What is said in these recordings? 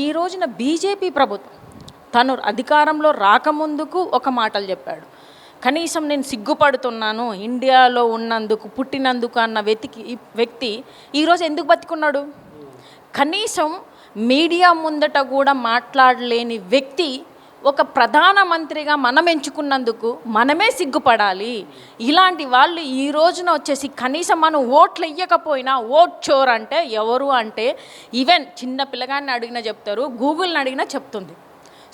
ఈ రోజున బీజేపీ ప్రభుత్వం తను అధికారంలో రాకముందుకు ఒక మాటలు చెప్పాడు. కనీసం నేను సిగ్గుపడుతున్నాను ఇండియాలో ఉన్నందుకు, పుట్టినందుకు అన్న వ్యక్తి ఈరోజు ఎందుకు బతికున్నాడు? కనీసం మీడియా ముందట కూడా మాట్లాడలేని వ్యక్తి ఒక ప్రధానమంత్రిగా మనం ఎంచుకున్నందుకు మనమే సిగ్గుపడాలి. ఇలాంటి వాళ్ళు ఈ రోజున వచ్చేసి కనీసం మనం ఓట్లు ఇవ్వకపోయినా ఓట్ చోర్ అంటే ఎవరు అంటే ఈవెన్ చిన్న పిల్లగాన్ని అడిగినా చెప్తారు, గూగుల్ని అడిగినా చెప్తుంది.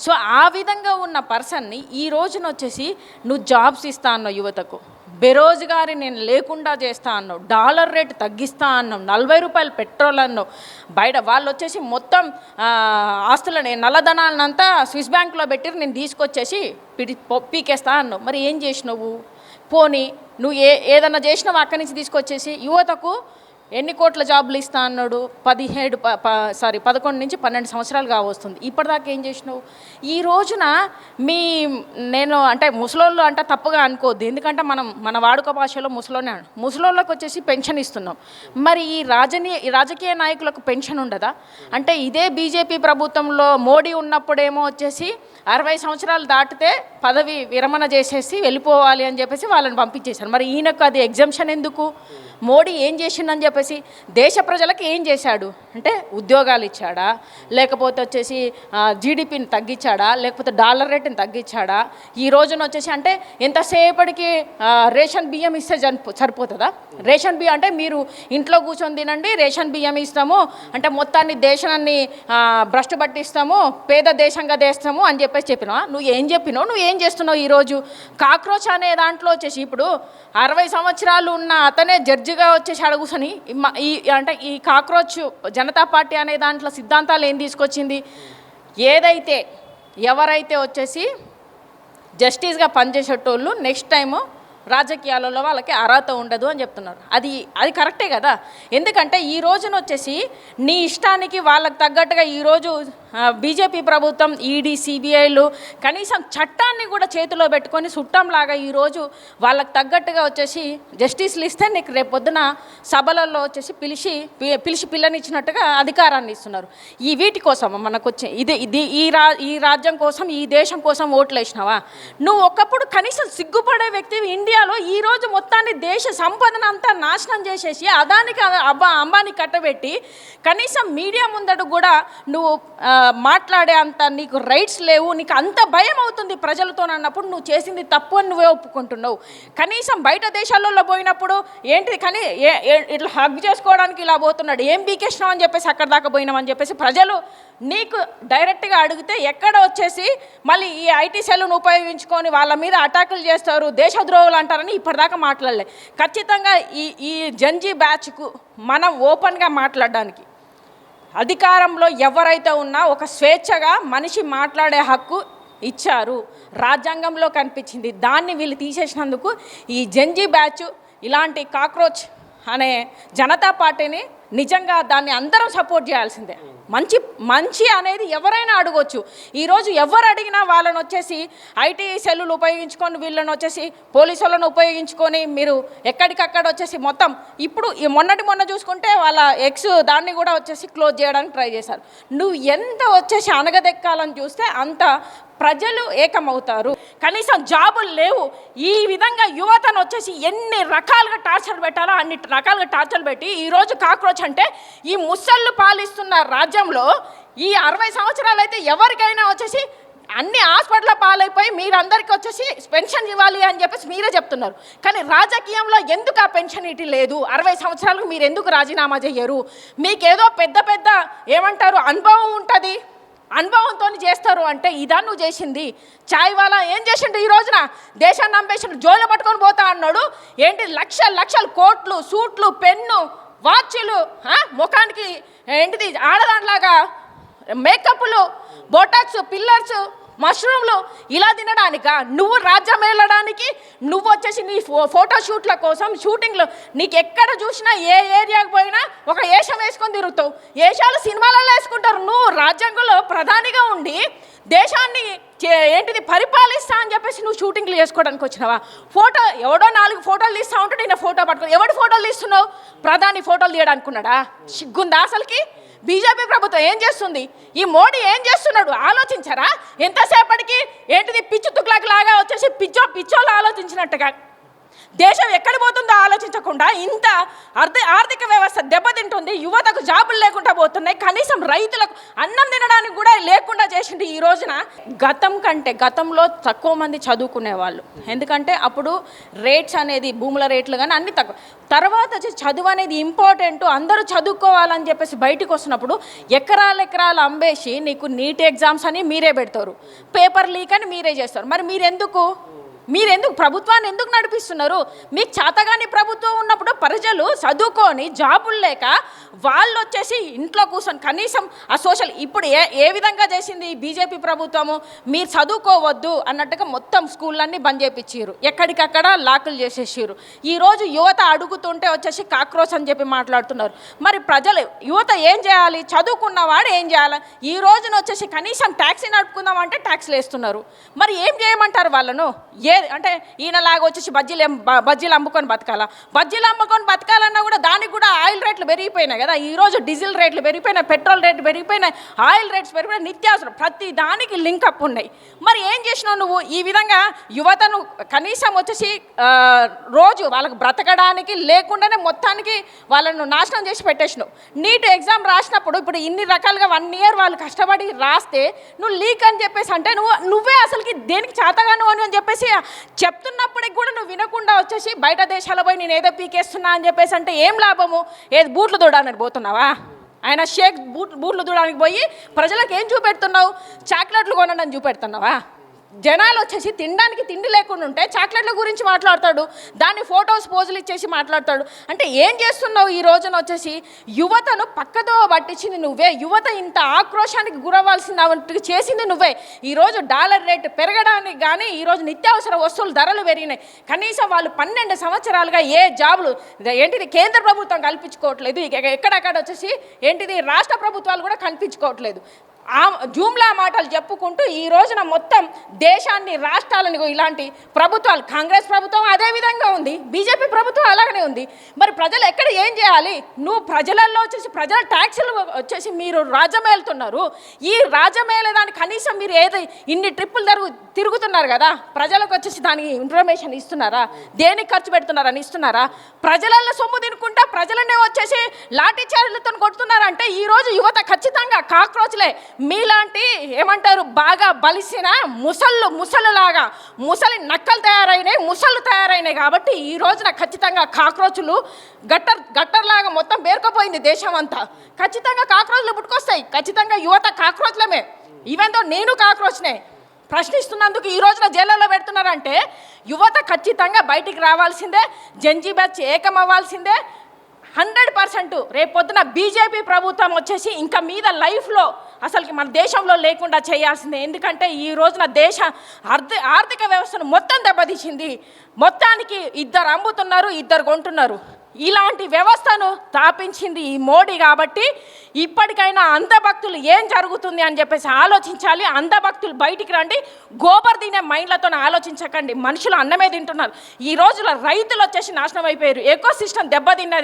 సో ఆ విధంగా ఉన్న పర్సన్ని ఈ రోజున వచ్చేసి నువ్వు జాబ్స్ ఇస్తా అన్నావు, యువతకు బేరోజుగారి నేను లేకుండా చేస్తా అన్నావు, డాలర్ రేటు తగ్గిస్తా అన్నావు, 40 రూపాయలు పెట్రోల్ అన్నావు. బయట వాళ్ళు వచ్చేసి మొత్తం ఆస్తులని నల్లధనాలనంతా స్విస్ బ్యాంకులో పెట్టి నేను తీసుకొచ్చేసి పీకేస్తా అన్నావు. మరి ఏం చేసినావు? పోనీ నువ్వు ఏదన్నా చేసినావు అక్కడి నుంచి తీసుకొచ్చేసి యువతకు ఎన్ని కోట్ల జాబులు ఇస్తా అన్నాడు? 11 నుంచి 12 సంవత్సరాలు కావస్తుంది. ఇప్పటిదాకా ఏం చేసినావు? ఈ రోజున నేను అంటే ముసలోళ్ళు అంటే తప్పుగా అనుకోవద్దు, ఎందుకంటే మన వాడుక భాషలో ముసలోళ్ళకి వచ్చేసి పెన్షన్ ఇస్తున్నాం. మరి ఈ రాజకీయ నాయకులకు పెన్షన్ ఉండదా? అంటే ఇదే బీజేపీ ప్రభుత్వంలో మోడీ ఉన్నప్పుడేమో వచ్చేసి 60 సంవత్సరాలు దాటితే పదవి విరమణ చేసేసి వెళ్ళిపోవాలి అని చెప్పేసి వాళ్ళని పంపించేశారు. మరి ఈయనకు అది ఎగ్జంప్షన్ ఎందుకు? మోడీ ఏం చేసిండని చెప్పేసి దేశ ప్రజలకు ఏం చేశాడు అంటే ఉద్యోగాలు ఇచ్చాడా, లేకపోతే వచ్చేసి జీడిపిని తగ్గించాడా, లేకపోతే డాలర్ రేటుని తగ్గించాడా? ఈ రోజున వచ్చేసి అంటే ఎంతసేపటికి రేషన్ బియ్యం ఇస్తే సరిపోతుందా? రేషన్ బియ్యం అంటే మీరు ఇంట్లో కూర్చొని తినండి, రేషన్ బియ్యం ఇస్తాము అంటే మొత్తాన్ని దేశాన్ని భ్రష్టు పట్టిస్తాము, పేద దేశంగా చేస్తాము అని చెప్పినావా? నువ్వు ఏం చెప్పినావు? నువ్వు ఏం చేస్తున్నావు? ఈరోజు కాక్రోచ్ అనే దాంట్లో వచ్చేసి ఇప్పుడు 60 సంవత్సరాలు ఉన్న అతనే జడ్జిగా వచ్చేసి అడుగుసని అంటే ఈ కాక్రోచ్ జనతా పార్టీ అనే దాంట్లో సిద్ధాంతాలు ఏం తీసుకొచ్చింది? ఏదైతే ఎవరైతే వచ్చేసి జస్టిస్గా పనిచేసేటోళ్ళు నెక్స్ట్ టైము రాజకీయాలలో వాళ్ళకి అర్హత ఉండదు అని చెప్తున్నారు. అది కరెక్టే కదా. ఎందుకంటే ఈ రోజున వచ్చేసి నీ ఇష్టానికి వాళ్ళకి తగ్గట్టుగా ఈరోజు బీజేపీ ప్రభుత్వం ఈడీ సిబిఐలు కనీసం చట్టాన్ని కూడా చేతిలో పెట్టుకొని చుట్టంలాగా ఈరోజు వాళ్ళకి తగ్గట్టుగా వచ్చేసి జస్టిస్లు ఇస్తే నీకు రేపొద్దున సభలలో వచ్చేసి పిలిచి పిల్లనిచ్చినట్టుగా అధికారాన్ని ఇస్తున్నారు. వీటి కోసం మనకు వచ్చే ఈ రాజ్యం కోసం, ఈ దేశం కోసం ఓట్లు వేసినావా? నువ్వు ఒకప్పుడు కనీసం సిగ్గుపడే వ్యక్తి ఇండియాలో ఈరోజు మొత్తాన్ని దేశ సంపదను అంతా నాశనం చేసేసి అదానికి అంబానీ కట్టబెట్టి కనీసం మీడియా ముందడు కూడా నువ్వు మాట్లాడే అంత నీకు రైట్స్ లేవు, నీకు అంత భయం అవుతుంది ప్రజలతో అన్నప్పుడు నువ్వు చేసింది తప్పు అని నువ్వే ఒప్పుకుంటున్నావు. కనీసం బయట దేశాలలో పోయినప్పుడు ఏంటిది కానీ ఇట్లా హగ్ చేసుకోవడానికి ఇలా పోతున్నాడు, ఏం బీకేసినావు అని చెప్పేసి అక్కడ దాకా పోయినామని చెప్పేసి ప్రజలు నీకు డైరెక్ట్గా అడిగితే ఎక్కడ వచ్చేసి మళ్ళీ ఈ ఐటీ సెల్ను ఉపయోగించుకొని వాళ్ళ మీద అటాకులు చేస్తారు, దేశద్రోహులు అంటారని ఇప్పటిదాకా మాట్లాడలే. ఖచ్చితంగా ఈ జంజీ బ్యాచ్కు మనం ఓపెన్గా మాట్లాడడానికి అధికారంలో ఎవరైతే ఉన్నా ఒక స్వేచ్ఛగా మనిషి మాట్లాడే హక్కు ఇచ్చారు, రాజ్యాంగంలో కనిపించింది. దాన్ని వీళ్ళు తీసేసినందుకు ఈ జంజీ బ్యాచ్ ఇలాంటి కాక్రోచ్ అనే జనతా పార్టీని నిజంగా దాన్ని అందరం సపోర్ట్ చేయాల్సిందే. మంచి అనేది ఎవరైనా అడగొచ్చు. ఈరోజు ఎవరు అడిగినా వాళ్ళని వచ్చేసి ఐటీ సెల్లులు ఉపయోగించుకొని వీళ్ళని వచ్చేసి పోలీసు వాళ్ళను ఉపయోగించుకొని మీరు ఎక్కడికక్కడ వచ్చేసి మొత్తం ఇప్పుడు మొన్న చూసుకుంటే వాళ్ళ ఎక్స్ దాన్ని కూడా వచ్చేసి క్లోజ్ చేయడానికి ట్రై చేశారు. నువ్వు ఎంత వచ్చేసి అనగదెక్కాలని చూస్తే అంత ప్రజలు ఏకమవుతారు. కనీసం జాబులు లేవు. ఈ విధంగా యువతను వచ్చేసి ఎన్ని రకాలుగా టార్చర్ పెట్టాలో అన్ని రకాలుగా టార్చర్ పెట్టి ఈరోజు కాక్రోచ్ అంటే ఈ ముసళ్ళు పాలిస్తున్న రాజ్యంలో ఈ 60 సంవత్సరాలు అయితే ఎవరికైనా వచ్చేసి అన్ని హాస్పిటల్ పాలైపోయి మీరందరికీ వచ్చేసి పెన్షన్ ఇవ్వాలి అని చెప్పేసి మీరే చెప్తున్నారు. కానీ రాజకీయంలో ఎందుకు ఆ పెన్షన్ ఇటీ లేదు? 60 సంవత్సరాలకు మీరు ఎందుకు రాజీనామా చేయరు? మీకేదో పెద్ద ఏమంటారు అనుభవం ఉంటుంది, అనుభవంతో చేస్తారు అంటే ఇదా నువ్వు చేసింది? చాయ్ వాలా ఏం చేసిండు? ఈ రోజున దేశాన్ని నమ్మేసిన జోలు పట్టుకొని పోతా అన్నాడు. ఏంటి లక్షలు కోట్లు, సూట్లు, పెన్ను, వాచ్లు, ముఖానికి ఏంటిది ఆడదాంట్లాగా మేకప్లు, బోటాక్స్, పిల్లర్స్, మష్రూమ్లు ఇలా తినడానికా? నువ్వు రాజ్యం వెళ్ళడానికి నువ్వు వచ్చేసి నీ ఫోటోషూట్ల కోసం షూటింగ్లు నీకు ఎక్కడ చూసినా ఏ ఏరియాకి పోయినా ఒక ఏషం వేసుకొని తిరుగుతావు. ఏషాలు సినిమాలలో వేసుకుంటారు. నువ్వు రాజ్యాంగంలో ప్రధానిగా ఉండి దేశాన్ని ఏంటిది పరిపాలిస్తా అని చెప్పేసి నువ్వు షూటింగ్లు చేసుకోవడానికి వచ్చినావా? ఎవడో 4 ఫోటోలు తీస్తూ ఉంటే నేను ఫోటో పట్టుకుని ఎవడి ఫోటోలు తీస్తున్నావు? ప్రధాని ఫోటోలు తీయడానికి ఉన్నాడా? సిగ్గుందా అసలుకి? బీజేపీ ప్రభుత్వం ఏం చేస్తుంది? ఈ మోడీ ఏం చేస్తున్నాడు ఆలోచించరా? ఎంతసేపటికి ఏంటిది పిచ్చి తుక్లాక్ లాగా వచ్చేసి పిచ్చోళ్ళు ఆలోచించినట్టుగా దేశం ఎక్కడ పోతుందో ఆలోచించకుండా ఇంత ఆర్థిక వ్యవస్థ దెబ్బతింటుంది, యువతకు జాబులు లేకుండా పోతున్నాయి, కనీసం రైతులకు అన్నం తినడానికి కూడా లేకుండా చేసింది ఈ రోజున. గతంలో తక్కువ మంది చదువుకునే వాళ్ళు, ఎందుకంటే అప్పుడు రేట్స్ అనేది భూముల రేట్లు కానీ అన్ని తక్కువ. తర్వాత వచ్చి చదువు అనేది ఇంపార్టెంట్, అందరూ చదువుకోవాలని చెప్పేసి బయటకు వస్తున్నప్పుడు ఎకరాలు అమ్మేసి నీకు నీట్ ఎగ్జామ్స్ అని మీరే పెడతారు, పేపర్ లీక్ అని మీరే చేస్తారు. మరి మీరెందుకు ప్రభుత్వాన్ని ఎందుకు నడిపిస్తున్నారు? మీకు చేతగాని ప్రభుత్వం ఉన్నప్పుడు ప్రజలు చదువుకొని జాబులు లేక వాళ్ళు వచ్చేసి ఇంట్లో కూర్చొని కనీసం ఆ సోషల్ ఇప్పుడు ఏ విధంగా చేసింది బీజేపీ ప్రభుత్వము? మీరు చదువుకోవద్దు అన్నట్టుగా మొత్తం స్కూళ్ళన్నీ బంద్ చేయించారు, ఎక్కడికక్కడ లాకులు చేసేసారు. ఈరోజు యువత అడుగుతుంటే వచ్చేసి కాక్రోచ్ అని చెప్పి మాట్లాడుతున్నారు. మరి యువత ఏం చేయాలి? చదువుకున్నవాడు ఏం చేయాలి? ఈ రోజున వచ్చేసి కనీసం ట్యాక్సీ నడుపుకుందామంటే ట్యాక్సీలు వేస్తున్నారు. మరి ఏం చేయమంటారు వాళ్ళను? అంటే ఈయనలాగా వచ్చేసి బజ్జీలు అమ్ముకొని బతకాలన్నా కూడా దానికి కూడా ఆయిల్ రేట్లు పెరిగిపోయినాయి కదా. ఈరోజు డీజిల్ రేట్లు పెరిగిపోయినాయి, పెట్రోల్ రేట్లు పెరిగిపోయినాయి, ఆయిల్ రేట్స్ పెరిగిపోయినాయి, నిత్యావసరం ప్రతి దానికి లింక్ అప్ ఉన్నాయి. మరి ఏం చేసినావు నువ్వు? ఈ విధంగా యువతను కనీసం వచ్చేసి రోజు వాళ్ళకు బ్రతకడానికి లేకుండానే మొత్తానికి వాళ్ళను నాశనం చేసి పెట్టేసినావు. నీట్ ఎగ్జామ్ రాసినప్పుడు ఇప్పుడు ఇన్ని రకాలుగా 1 year వాళ్ళు కష్టపడి రాస్తే నువ్వు లీక్ అని చెప్పేసి అంటే నువ్వే అసలుకి దేనికి చేతగాను అని చెప్పేసి చెప్తున్నప్పటికి కూడా నువ్వు వినకుండా వచ్చేసి బయట దేశాల పోయి నేను ఏదో పీకేస్తున్నా అని చెప్పేసి అంటే ఏం లాభము? ఏది బూట్లు దూడడానికి పోతున్నావా? ఆయన షేక్ బూట్లు దూడడానికి పోయి ప్రజలకు ఏం చూపెడుతున్నావు? చాక్లెట్లు కొనడం చూపెడుతున్నావా? జనాలు వచ్చేసి తినడానికి తిండి లేకుండా ఉంటే చాక్లెట్ల గురించి మాట్లాడతాడు, దాన్ని ఫొటోస్ పోజులు ఇచ్చేసి మాట్లాడతాడు. అంటే ఏం చేస్తున్నావు? ఈ రోజున వచ్చేసి యువతను పక్కదో పట్టించింది నువ్వే, యువత ఇంత ఆక్రోశానికి గురవ్వాల్సింది చేసింది నువ్వే. ఈరోజు డాలర్ రేటు పెరగడానికి కానీ ఈరోజు నిత్యావసర వస్తువులు ధరలు పెరిగినాయి. కనీసం వాళ్ళు 12 సంవత్సరాలుగా ఏ జాబులు ఏంటిది కేంద్ర ప్రభుత్వం కల్పించుకోవట్లేదు, ఎక్కడక్కడ వచ్చేసి ఏంటిది రాష్ట్ర ప్రభుత్వాలు కూడా కల్పించుకోవట్లేదు. జూమ్లా మాటలు చెప్పుకుంటూ ఈ రోజున మొత్తం దేశాన్ని రాష్ట్రాలని ఇలాంటి ప్రభుత్వాలు, కాంగ్రెస్ ప్రభుత్వం అదే విధంగా ఉంది, బీజేపీ ప్రభుత్వం అలాగనే ఉంది. మరి ప్రజలు ఎక్కడ ఏం చేయాలి? నువ్వు ప్రజలలో వచ్చేసి ప్రజల ట్యాక్సులు వచ్చేసి మీరు రాజ్యమేలుతున్నారు. ఈ రాజ్యమేలేదానికి కనీసం మీరు ఇన్ని ట్రిప్పులు తిరుగుతున్నారు కదా, ప్రజలకు వచ్చేసి దానికి ఇన్ఫర్మేషన్ ఇస్తున్నారా? దేనికి ఖర్చు పెడుతున్నారని ఇస్తున్నారా? ప్రజలలో సొమ్ము తినుకుంటా ప్రజలనే వచ్చేసి లాఠీ చార్జీలతో కొడుతున్నారంటే ఈరోజు యువత ఖచ్చితంగా కాక్రోచ్లే. మీలాంటి ఏమంటారు బాగా బలిసిన ముసలులాగా ముసలి నక్కలు తయారైనాయి కాబట్టి ఈ రోజున ఖచ్చితంగా కాక్రోచులు గట్టర్లాగా మొత్తం పేరుకుపోయింది దేశం అంతా. ఖచ్చితంగా కాక్రోచ్లు పుట్టుకొస్తాయి, ఖచ్చితంగా యువత కాక్రోచ్లమే. ఈవెన్ దో నేను కాక్రోచ్నే. ప్రశ్నిస్తున్నందుకు ఈ రోజున జైళ్ళలో పెడుతున్నారంటే యువత ఖచ్చితంగా బయటికి రావాల్సిందే, జంజీ బ్యాచ్ ఏకం అవ్వాల్సిందే 100%. రేపొద్దున బీజేపీ ప్రభుత్వం వచ్చేసి ఇంకా మీద లైఫ్లో అసలుకి మన దేశంలో లేకుండా చేయాల్సిందే. ఎందుకంటే ఈ రోజున దేశ ఆర్థిక వ్యవస్థను మొత్తం దెబ్బతీసింది. మొత్తానికి 2 అమ్ముతున్నారు, 2 కొంటున్నారు. ఇలాంటి వ్యవస్థను స్థాపించింది ఈ మోడీ కాబట్టి ఇప్పటికైనా అంధభక్తులు ఏం జరుగుతుంది అని చెప్పేసి ఆలోచించాలి. అంధభక్తులు బయటికి రండి, గోబర్ తినే మైండ్లతో ఆలోచించకండి. మనుషులు అన్నమే తింటున్నారు. ఈ రోజుల రైతులు వచ్చేసి నాశనం అయిపోయారు, ఎకో సిస్టమ్ దెబ్బతిన్నది.